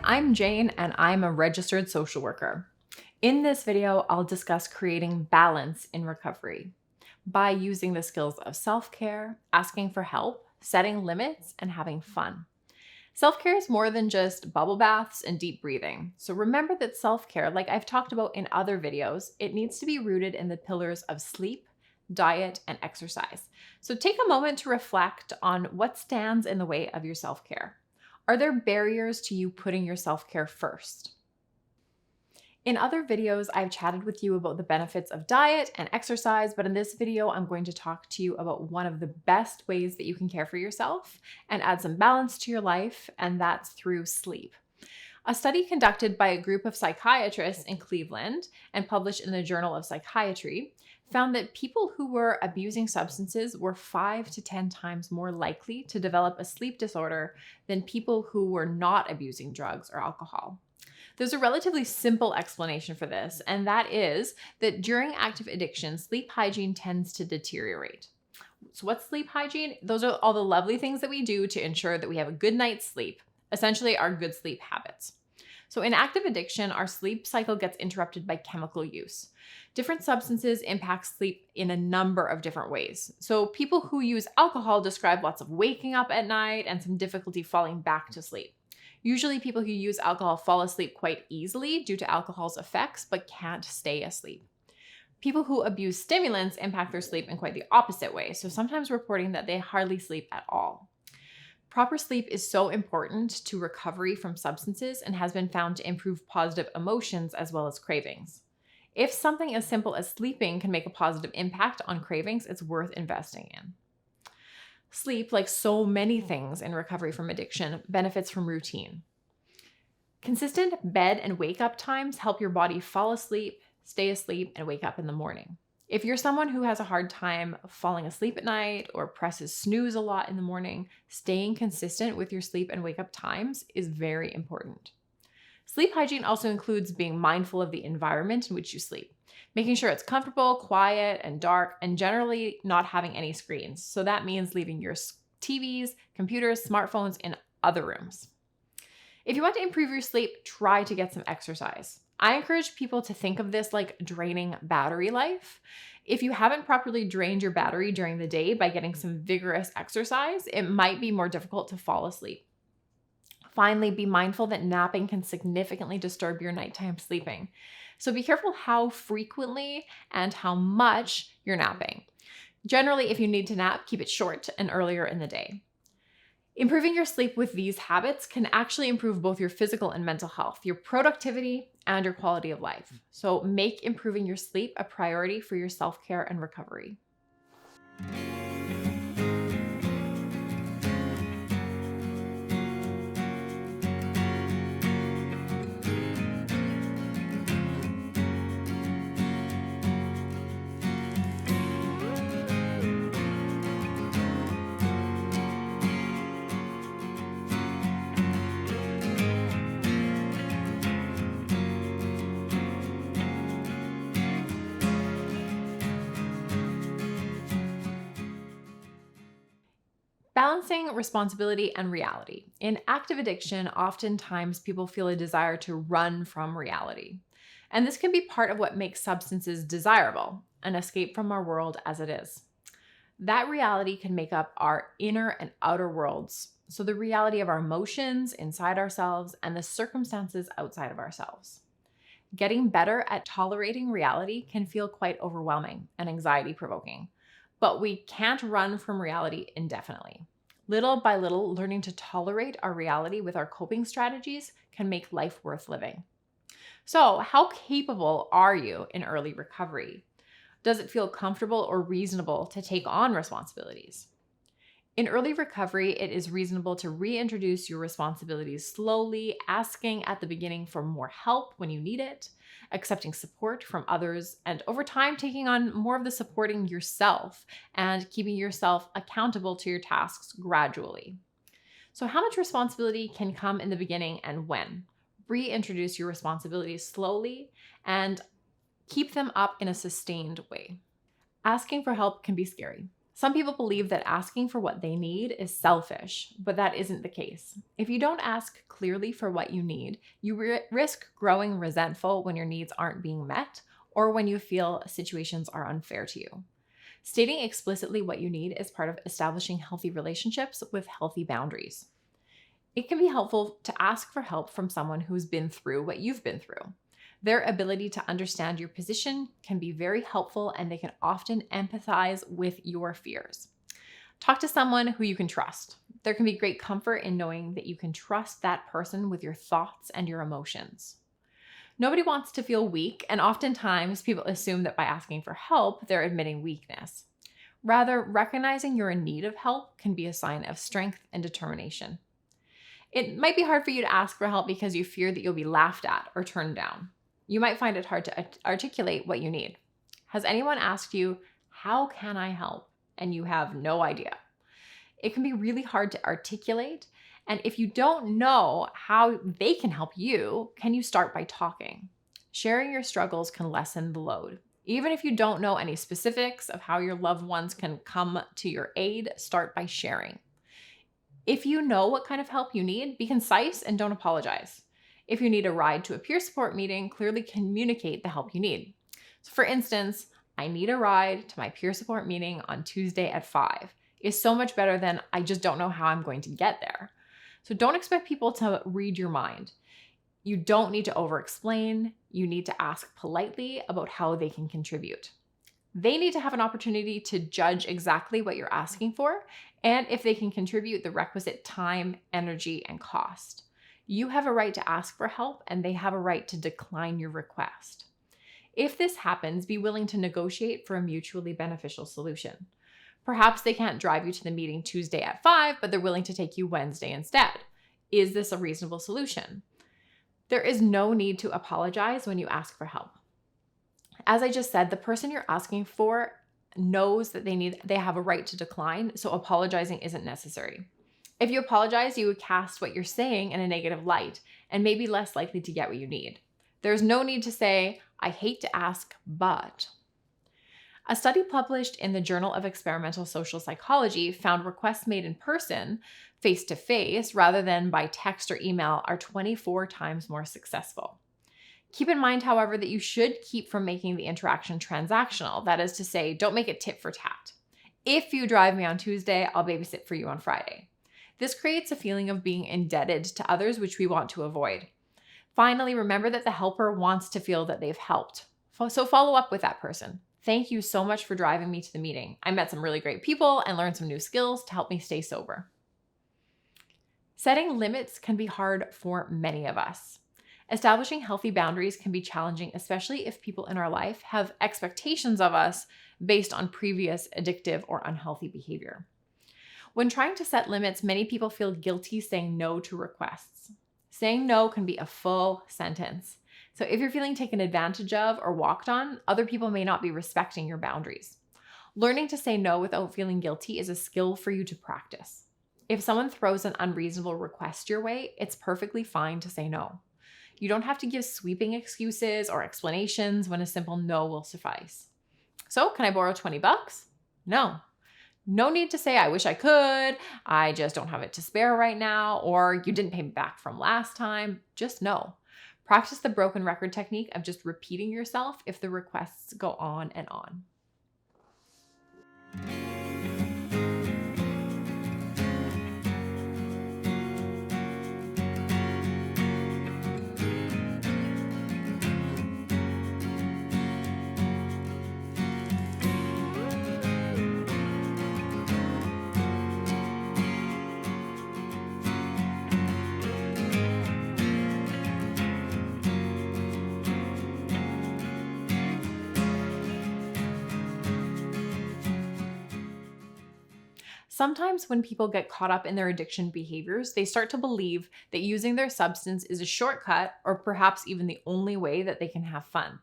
I'm Jane and I'm a registered social worker. In this video, I'll discuss creating balance in recovery by using the skills of self-care, asking for help, setting limits, and having fun. Self-care is more than just bubble baths and deep breathing. So remember that self-care, like I've talked about in other videos, it needs to be rooted in the pillars of sleep, diet, and exercise. So take a moment to reflect on what stands in the way of your self-care. Are there barriers to you putting your self-care first? In other videos, I've chatted with you about the benefits of diet and exercise, but in this video, I'm going to talk to you about one of the best ways that you can care for yourself and add some balance to your life, and that's through sleep. A study conducted by a group of psychiatrists in Cleveland and published in the Journal of Psychiatry found that people who were abusing substances were 5 to 10 times more likely to develop a sleep disorder than people who were not abusing drugs or alcohol. There's a relatively simple explanation for this, and that is that during active addiction, sleep hygiene tends to deteriorate. So what's sleep hygiene? Those are all the lovely things that we do to ensure that we have a good night's sleep, essentially our good sleep habits. So in active addiction, our sleep cycle gets interrupted by chemical use. Different substances impact sleep in a number of different ways. So people who use alcohol describe lots of waking up at night and some difficulty falling back to sleep. Usually people who use alcohol fall asleep quite easily due to alcohol's effects, but can't stay asleep. People who abuse stimulants impact their sleep in quite the opposite way, so sometimes reporting that they hardly sleep at all. Proper sleep is so important to recovery from substances and has been found to improve positive emotions as well as cravings. If something as simple as sleeping can make a positive impact on cravings, it's worth investing in. Sleep, like so many things in recovery from addiction, benefits from routine. Consistent bed and wake up times help your body fall asleep, stay asleep, and wake up in the morning. If you're someone who has a hard time falling asleep at night or presses snooze a lot in the morning, staying consistent with your sleep and wake up times is very important. Sleep hygiene also includes being mindful of the environment in which you sleep, making sure it's comfortable, quiet, and dark, and generally not having any screens. So that means leaving your TVs, computers, smartphones in other rooms. If you want to improve your sleep, try to get some exercise. I encourage people to think of this like draining battery life. If you haven't properly drained your battery during the day by getting some vigorous exercise, it might be more difficult to fall asleep. Finally, be mindful that napping can significantly disturb your nighttime sleeping. So be careful how frequently and how much you're napping. Generally, if you need to nap, keep it short and earlier in the day. Improving your sleep with these habits can actually improve both your physical and mental health, your productivity, and your quality of life. So make improving your sleep a priority for your self-care and recovery. Balancing responsibility and reality. In active addiction, oftentimes people feel a desire to run from reality. And this can be part of what makes substances desirable, an escape from our world as it is. That reality can make up our inner and outer worlds. So the reality of our emotions inside ourselves and the circumstances outside of ourselves. Getting better at tolerating reality can feel quite overwhelming and anxiety-provoking. But we can't run from reality indefinitely. Little by little, learning to tolerate our reality with our coping strategies can make life worth living. So, how capable are you in early recovery? Does it feel comfortable or reasonable to take on responsibilities? In early recovery, it is reasonable to reintroduce your responsibilities slowly, asking at the beginning for more help when you need it, accepting support from others, and over time taking on more of the supporting yourself and keeping yourself accountable to your tasks gradually. So how much responsibility can come in the beginning and when? Reintroduce your responsibilities slowly and keep them up in a sustained way. Asking for help can be scary. Some people believe that asking for what they need is selfish, but that isn't the case. If you don't ask clearly for what you need, you risk growing resentful when your needs aren't being met or when you feel situations are unfair to you. Stating explicitly what you need is part of establishing healthy relationships with healthy boundaries. It can be helpful to ask for help from someone who's been through what you've been through. Their ability to understand your position can be very helpful, and they can often empathize with your fears. Talk to someone who you can trust. There can be great comfort in knowing that you can trust that person with your thoughts and your emotions. Nobody wants to feel weak, and oftentimes people assume that by asking for help, they're admitting weakness. Rather, recognizing you're in need of help can be a sign of strength and determination. It might be hard for you to ask for help because you fear that you'll be laughed at or turned down. You might find it hard to articulate what you need. Has anyone asked you, "How can I help?" and you have no idea? It can be really hard to articulate, and if you don't know how they can help you, can you start by talking? Sharing your struggles can lessen the load. Even if you don't know any specifics of how your loved ones can come to your aid, start by sharing. If you know what kind of help you need, be concise and don't apologize. If you need a ride to a peer support meeting, clearly communicate the help you need. So for instance, "I need a ride to my peer support meeting on Tuesday at 5 is so much better than "I just don't know how I'm going to get there." So don't expect people to read your mind. You don't need to over-explain. You need to ask politely about how they can contribute. They need to have an opportunity to judge exactly what you're asking for and if they can contribute the requisite time, energy, and cost. You have a right to ask for help, and they have a right to decline your request. If this happens, be willing to negotiate for a mutually beneficial solution. Perhaps they can't drive you to the meeting Tuesday at 5, but they're willing to take you Wednesday instead. Is this a reasonable solution? There is no need to apologize when you ask for help. As I just said, the person you're asking for knows that they have a right to decline, so apologizing isn't necessary. If you apologize, you would cast what you're saying in a negative light and may be less likely to get what you need. There's no need to say, "I hate to ask, but." A study published in the Journal of Experimental Social Psychology found requests made in person, face-to-face, rather than by text or email are 24 times more successful. Keep in mind, however, that you should keep from making the interaction transactional. That is to say, don't make it tit for tat. "If you drive me on Tuesday, I'll babysit for you on Friday." This creates a feeling of being indebted to others, which we want to avoid. Finally, remember that the helper wants to feel that they've helped. So follow up with that person. "Thank you so much for driving me to the meeting. I met some really great people and learned some new skills to help me stay sober." Setting limits can be hard for many of us. Establishing healthy boundaries can be challenging, especially if people in our life have expectations of us based on previous addictive or unhealthy behavior. When trying to set limits, many people feel guilty saying no to requests. Saying no can be a full sentence. So if you're feeling taken advantage of or walked on, other people may not be respecting your boundaries. Learning to say no without feeling guilty is a skill for you to practice. If someone throws an unreasonable request your way, it's perfectly fine to say no. You don't have to give sweeping excuses or explanations when a simple no will suffice. "So, can I borrow $20? No. No need to say, "I wish I could," "I just don't have it to spare right now," or "You didn't pay me back from last time." Just no. Practice the broken record technique of just repeating yourself if the requests go on and on. Sometimes when people get caught up in their addiction behaviors, they start to believe that using their substance is a shortcut or perhaps even the only way that they can have fun.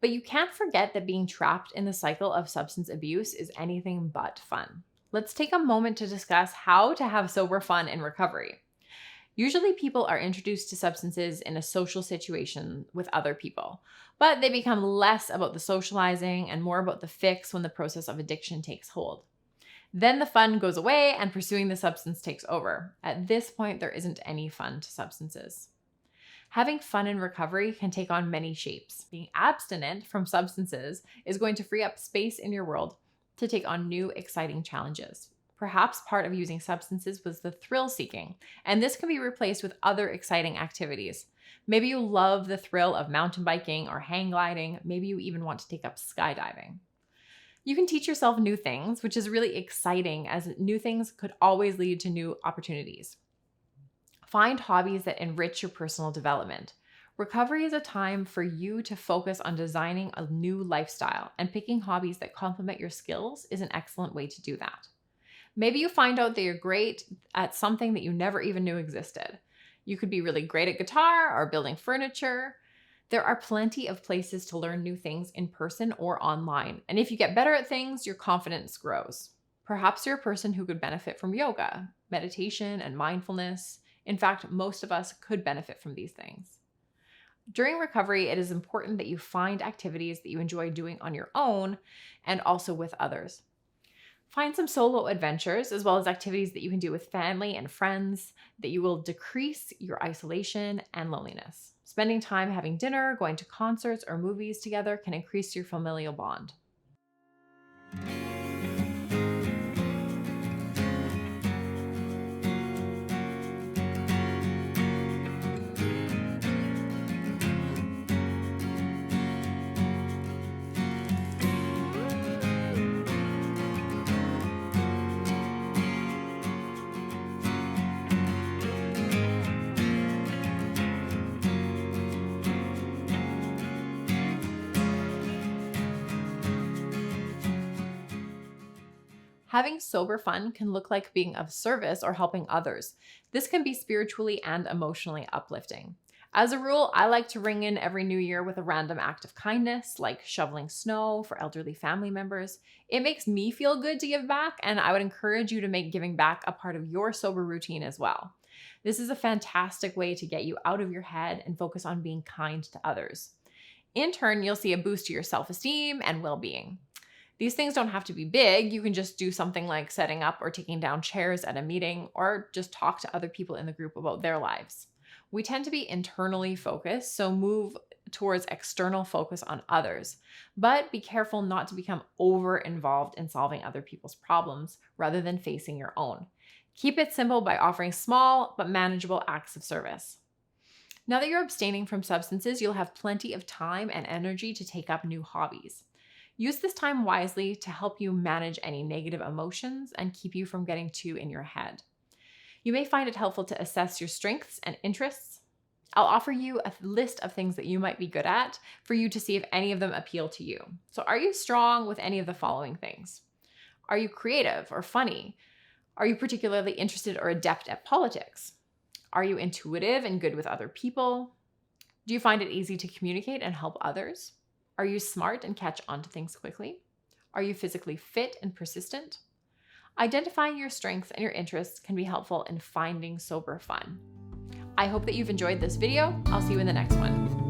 But you can't forget that being trapped in the cycle of substance abuse is anything but fun. Let's take a moment to discuss how to have sober fun in recovery. Usually people are introduced to substances in a social situation with other people, but they become less about the socializing and more about the fix when the process of addiction takes hold. Then the fun goes away and pursuing the substance takes over. At this point, there isn't any fun to substances. Having fun in recovery can take on many shapes. Being abstinent from substances is going to free up space in your world to take on new, exciting challenges. Perhaps part of using substances was the thrill seeking, and this can be replaced with other exciting activities. Maybe you love the thrill of mountain biking or hang gliding. Maybe you even want to take up skydiving. You can teach yourself new things, which is really exciting as new things could always lead to new opportunities. Find hobbies that enrich your personal development. Recovery is a time for you to focus on designing a new lifestyle, and picking hobbies that complement your skills is an excellent way to do that. Maybe you find out that you're great at something that you never even knew existed. You could be really great at guitar or building furniture. There are plenty of places to learn new things in person or online. And if you get better at things, your confidence grows. Perhaps you're a person who could benefit from yoga, meditation, and mindfulness. In fact, most of us could benefit from these things. During recovery, it is important that you find activities that you enjoy doing on your own and also with others. Find some solo adventures as well as activities that you can do with family and friends that you will decrease your isolation and loneliness. Spending time having dinner, going to concerts, or movies together can increase your familial bond. Having sober fun can look like being of service or helping others. This can be spiritually and emotionally uplifting. As a rule, I like to ring in every new year with a random act of kindness, like shoveling snow for elderly family members. It makes me feel good to give back, and I would encourage you to make giving back a part of your sober routine as well. This is a fantastic way to get you out of your head and focus on being kind to others. In turn, you'll see a boost to your self-esteem and well-being. These things don't have to be big. You can just do something like setting up or taking down chairs at a meeting, or just talk to other people in the group about their lives. We tend to be internally focused, so move towards external focus on others. But be careful not to become over-involved in solving other people's problems rather than facing your own. Keep it simple by offering small but manageable acts of service. Now that you're abstaining from substances, you'll have plenty of time and energy to take up new hobbies. Use this time wisely to help you manage any negative emotions and keep you from getting too in your head. You may find it helpful to assess your strengths and interests. I'll offer you a list of things that you might be good at for you to see if any of them appeal to you. So are you strong with any of the following things? Are you creative or funny? Are you particularly interested or adept at politics? Are you intuitive and good with other people? Do you find it easy to communicate and help others? Are you smart and catch on to things quickly? Are you physically fit and persistent? Identifying your strengths and your interests can be helpful in finding sober fun. I hope that you've enjoyed this video. I'll see you in the next one.